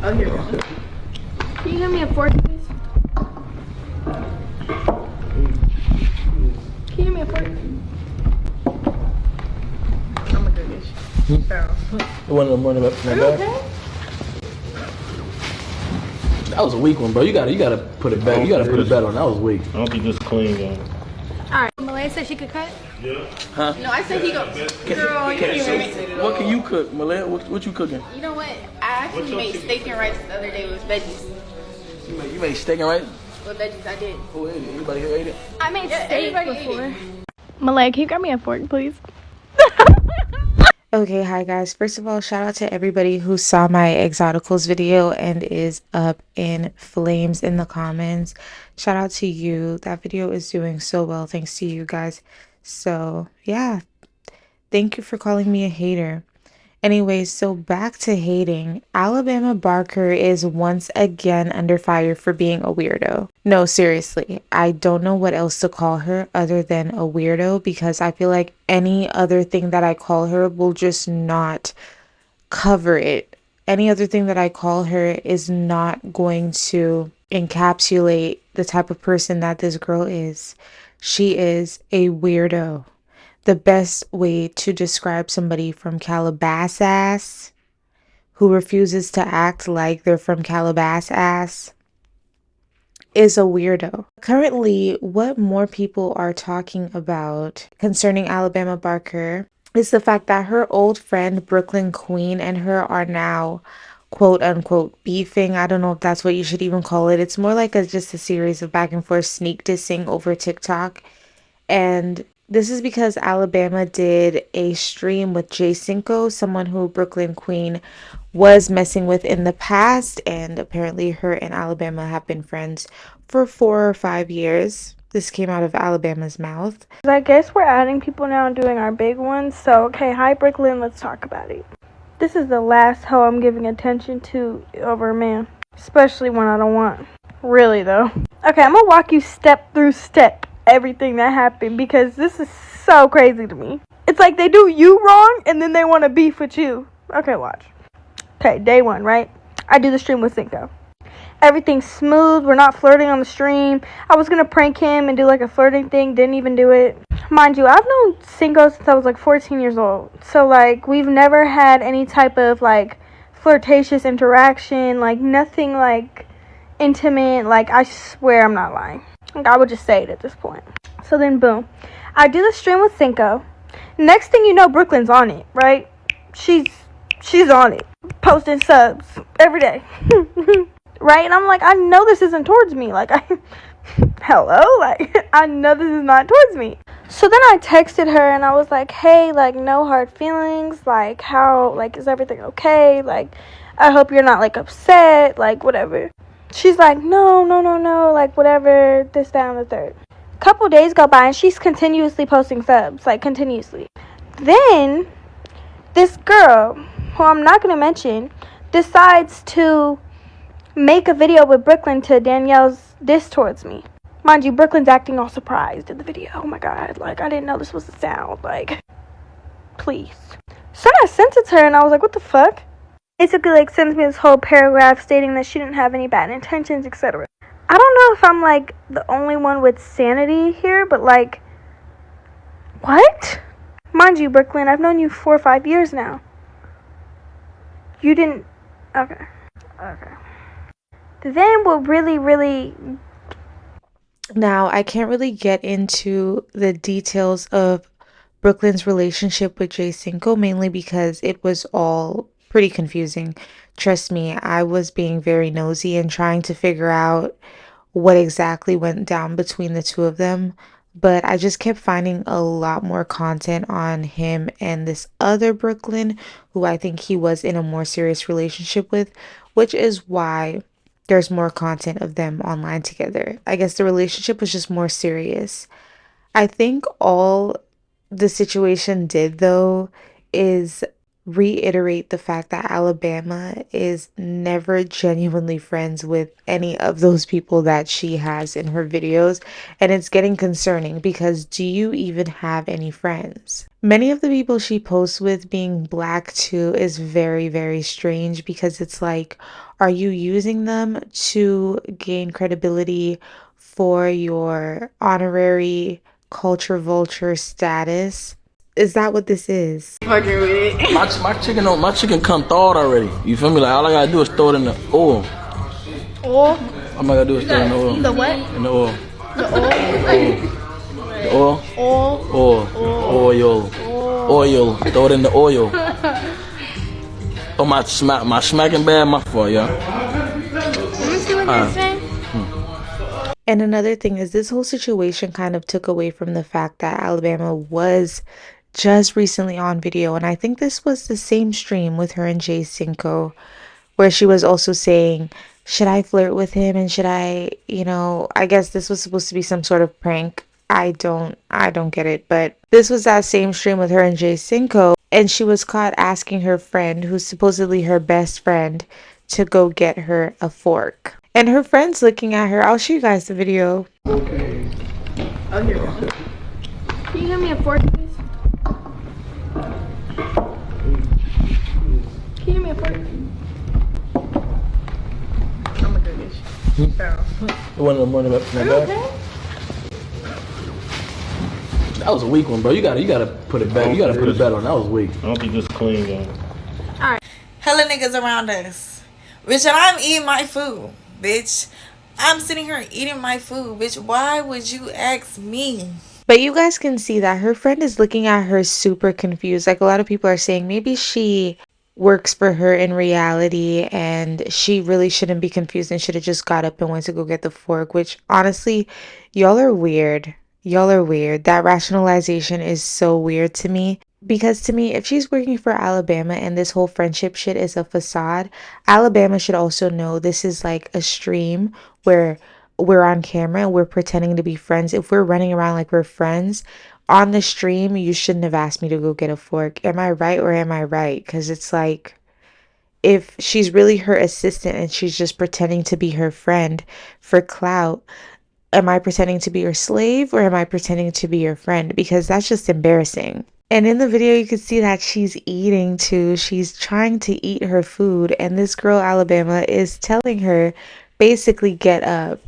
Oh, here we go. Can you give me a fork, please? Can you give me a fork? I'm gonna do this. One of them running up in the back. Okay. That was a weak one, bro. You gotta put it back. You gotta put it back on. That was weak. I don't think this clean, though. Alright. Malay said she could cut? Yeah. Huh? No, I said he go. Girl, you can't even. What can you cook, Malaya? What you cooking? You know what? I actually made steak and rice the other day with veggies. You made steak and rice? With veggies, I did. Who ate it? Anybody here ate it? I made steak before. Malay, can you grab me a fork, please? Okay, hi guys. First of all, shout out to everybody who saw my Exoticals video and is up in flames in the comments. Shout out to you. That video is doing so well thanks to you guys. So yeah, thank you for calling me a hater. Anyways, so back to hating. Alabama Barker is once again under fire for being a weirdo. No, seriously, I don't know what else to call her other than a weirdo, because I feel like any other thing that I call her will just not cover it. Any other thing that I call her is not going to encapsulate the type of person that this girl is. She is a weirdo. The best way to describe somebody from Calabasas who refuses to act like they're from Calabasas is a weirdo. Currently, what more people are talking about concerning Alabama Barker is the fact that her old friend Brooklyn Queen and her are now quote unquote beefing. I don't know if that's what you should even call it. It's more like just a series of back and forth sneak dissing over TikTok. And this is because Alabama did a stream with Jay Cinco, someone who Brooklyn Queen was messing with in the past, and apparently her and Alabama have been friends for 4 or 5 years. This came out of Alabama's mouth. I guess we're adding people now and doing our big ones. So, okay, hi Brooklyn, let's talk about it. This is the last hoe I'm giving attention to over a man, especially when I don't want. Really though. Okay, I'm gonna walk you step through step everything that happened, because this is so crazy to me. It's like they do you wrong and then they want to beef with you. Okay, watch. Okay, day one, right? I do the stream with Cinco. Everything's smooth. We're not flirting on the stream. I was gonna prank him and do like a flirting thing. Didn't even do it. Mind you, I've known Cinco since I was like 14 years old. So like we've never had any type of like flirtatious interaction. Like nothing like intimate. Like I swear I'm not lying. Like I would just say it at this point. So then boom, I do the stream with Cinco. Next thing you know, Brooklyn's on it, right? She's on it, posting subs every day. Right? And I'm like, I know this isn't towards me. Like hello, like I know this is not towards me. So then I texted her and I was like, hey, like no hard feelings, like how, like is everything okay, like I hope you're not like upset, like whatever. She's like, no, like whatever, this, that, and the third. Couple days go by and she's continuously posting subs, like continuously. Then this girl, who I'm not going to mention, decides to make a video with Brooklyn to Danielle's diss towards me. Mind you, Brooklyn's acting all surprised in the video. Oh my god, like I didn't know this was the sound, like please. So I sent it to her and I was like, what the fuck? Basically like sends me this whole paragraph stating that she didn't have any bad intentions, etc. I don't know if I'm like the only one with sanity here, but like what? Mind you, Brooklyn, I've known you 4 or 5 years now. You didn't. Okay. Then what really Now, I can't really get into the details of Brooklyn's relationship with Jay Cinco, mainly because it was all pretty confusing. Trust me, I was being very nosy and trying to figure out what exactly went down between the two of them. But I just kept finding a lot more content on him and this other Brooklyn, who I think he was in a more serious relationship with, which is why there's more content of them online together. I guess the relationship was just more serious. I think all the situation did, though, is reiterate the fact that Alabama is never genuinely friends with any of those people that she has in her videos, and it's getting concerning because do you even have any friends? Many of the people she posts with being black too is very, very strange because it's like, are you using them to gain credibility for your honorary culture vulture status? Is that what this is? Fucking with it. My chicken come thawed already. You feel me? Like all I gotta do is throw it in the oil. Oil? All I gotta do is throw it in the oil. The what? In the oil. The oil? The oil. Oil. Oil. Throw it in the oil. Oh, my smacking bad. My fault, y'all. Let me see what they're saying. And another thing is this whole situation kind of took away from the fact that Alabama was just recently on video. And I think this was the same stream with her and Jay Cinco, where she was also saying, should I flirt with him? And should I, I guess this was supposed to be some sort of prank. I don't get it. But this was that same stream with her and Jay Cinco. And she was caught asking her friend, who's supposedly her best friend, to go get her a fork. And her friend's looking at her. I'll show you guys the video. Okay. Oh, here we go. Can you give me a fork, please? Can you give me a fork? Oh my goodness. You want to run up my bag? Okay. That was a weak one, bro. You gotta put it back. You gotta put it better on. That was weak. I don't think this clean, though. Alright. Hella niggas around us. Bitch, and I'm eating my food. Bitch, I'm sitting here eating my food. Bitch, why would you ask me? But you guys can see that her friend is looking at her super confused. Like a lot of people are saying maybe she works for her in reality and she really shouldn't be confused and should have just got up and went to go get the fork, which honestly, y'all are weird. Y'all are weird. That rationalization is so weird to me. Because to me, if she's working for Alabama and this whole friendship shit is a facade, Alabama should also know this is like a stream where we're on camera and we're pretending to be friends. If we're running around like we're friends on the stream, you shouldn't have asked me to go get a fork. Am I right or am I right? Because it's like, if she's really her assistant and she's just pretending to be her friend for clout, am I pretending to be your slave or am I pretending to be your friend? Because that's just embarrassing. And in the video, you can see that she's eating too. She's trying to eat her food. And this girl, Alabama, is telling her, basically, get up.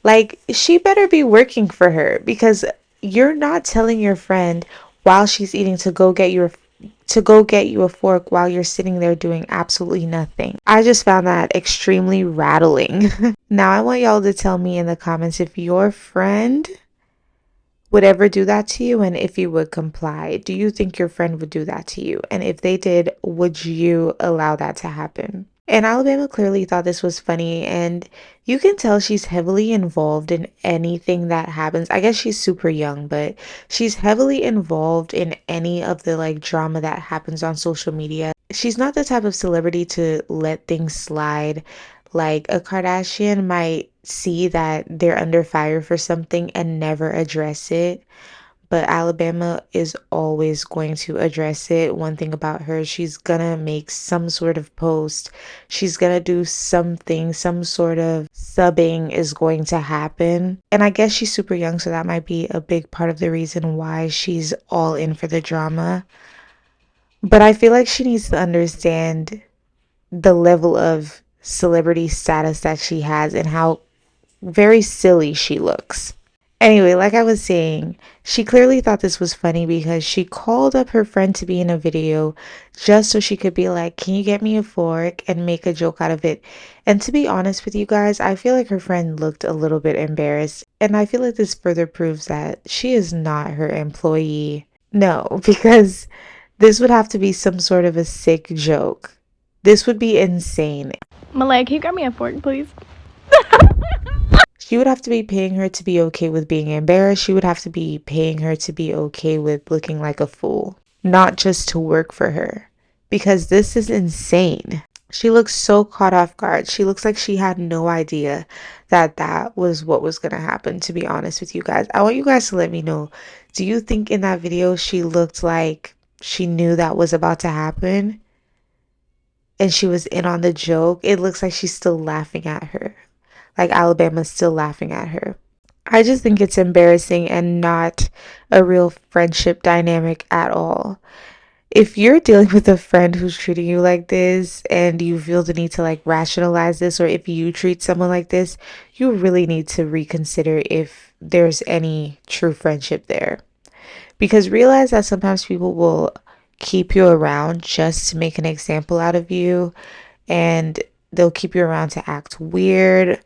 Like, she better be working for her. Because you're not telling your friend while she's eating to go get you a fork while you're sitting there doing absolutely nothing. I just found that extremely rattling. Now, I want y'all to tell me in the comments if your friend would ever do that to you and if you would comply. Do you think your friend would do that to you? And if they did, would you allow that to happen? And Alabama clearly thought this was funny, and you can tell she's heavily involved in anything that happens. I guess she's super young, but she's heavily involved in any of the like drama that happens on social media. She's not the type of celebrity to let things slide. Like a Kardashian might see that they're under fire for something and never address it. But Alabama is always going to address it. One thing about her, she's gonna make some sort of post. She's gonna do something, some sort of subbing is going to happen. And I guess she's super young, so that might be a big part of the reason why she's all in for the drama. But I feel like she needs to understand the level of celebrity status that she has and how very silly she looks. Anyway, like I was saying, she clearly thought this was funny because she called up her friend to be in a video just so she could be like, can you get me a fork, and make a joke out of it. And to be honest with you guys, I feel like her friend looked a little bit embarrassed, and I feel like this further proves that she is not her employee. No, because this would have to be some sort of a sick joke. This would be insane. Malay, can you grab me a fork, please? She would have to be paying her to be okay with being embarrassed. She would have to be paying her to be okay with looking like a fool, not just to work for her, because this is insane. She looks so caught off guard. She looks like she had no idea that that was what was going to happen, to be honest with you guys. I want you guys to let me know, do you think in that video she looked like she knew that was about to happen and she was in on the joke? It looks like she's still laughing at her. Like Alabama's still laughing at her. I just think it's embarrassing and not a real friendship dynamic at all. If you're dealing with a friend who's treating you like this and you feel the need to like rationalize this, or if you treat someone like this, you really need to reconsider if there's any true friendship there. Because realize that sometimes people will keep you around just to make an example out of you, and they'll keep you around to act weird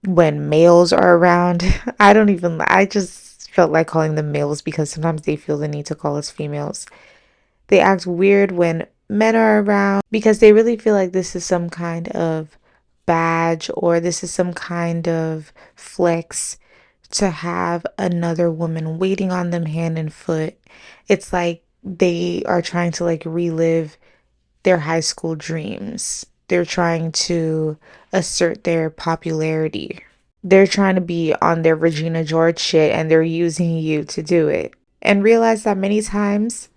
when males are around. I just felt like calling them males because sometimes they feel the need to call us females. They act weird when men are around because they really feel like this is some kind of badge or this is some kind of flex to have another woman waiting on them hand and foot. It's like they are trying to like relive their high school dreams. They're trying to assert their popularity. They're trying to be on their Regina George shit and they're using you to do it. And realize that many times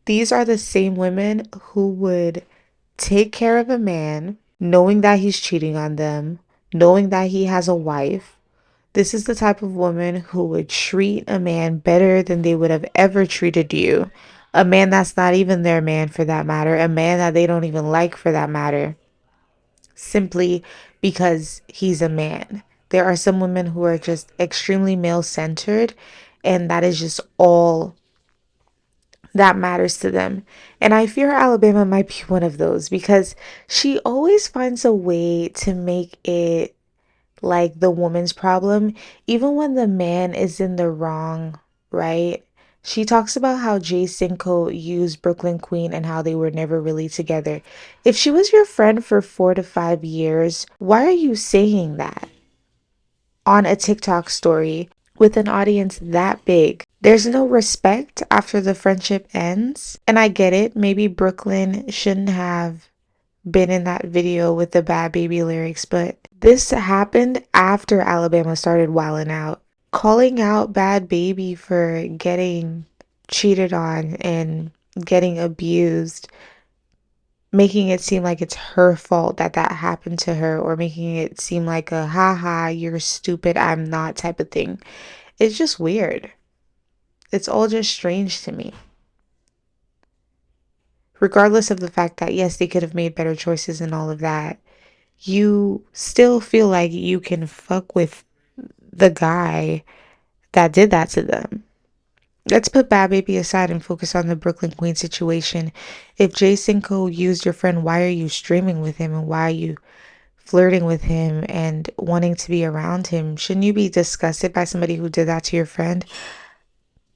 these are the same women who would take care of a man knowing that he's cheating on them, knowing that he has a wife. This is the type of woman who would treat a man better than they would have ever treated you. A man that's not even their man for that matter. A man that they don't even like for that matter. Simply because he's a man. There are some women who are just extremely male-centered, and that is just all that matters to them. And I fear Alabama might be one of those because she always finds a way to make it like the woman's problem, even when the man is in the wrong, right? She talks about how Jay Cinco used Brooklyn Queen and how they were never really together. If she was your friend for 4 to 5 years, why are you saying that on a TikTok story with an audience that big? There's no respect after the friendship ends. And I get it. Maybe Brooklyn shouldn't have been in that video with the Bad Baby lyrics, but this happened after Alabama started wilding out. Calling out Bad Baby for getting cheated on and getting abused, making it seem like it's her fault that that happened to her, or making it seem like a haha, you're stupid, I'm not type of thing. It's just weird. It's all just strange to me. Regardless of the fact that, yes, they could have made better choices and all of that, you still feel like you can fuck with the guy that did that to them. Let's put Bad Baby aside and focus on the Brooklyn Queen situation. If Jay Cinco used your friend, why are you streaming with him and why are you flirting with him and wanting to be around him? Shouldn't you be disgusted by somebody who did that to your friend?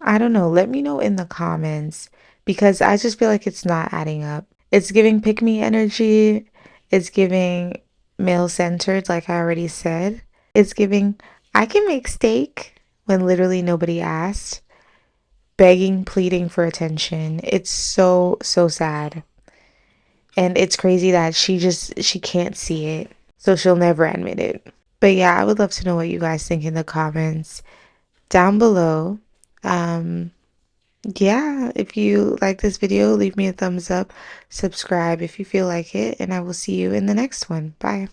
I don't know. Let me know in the comments because I just feel like it's not adding up. It's giving pick me energy. It's giving male centered, like I already said. It's giving I can make steak when literally nobody asked. Begging, pleading for attention. It's so sad. And it's crazy that she can't see it. So she'll never admit it. But yeah, I would love to know what you guys think in the comments down below. Yeah, if you like this video, leave me a thumbs up, subscribe if you feel like it, and I will see you in the next one. Bye.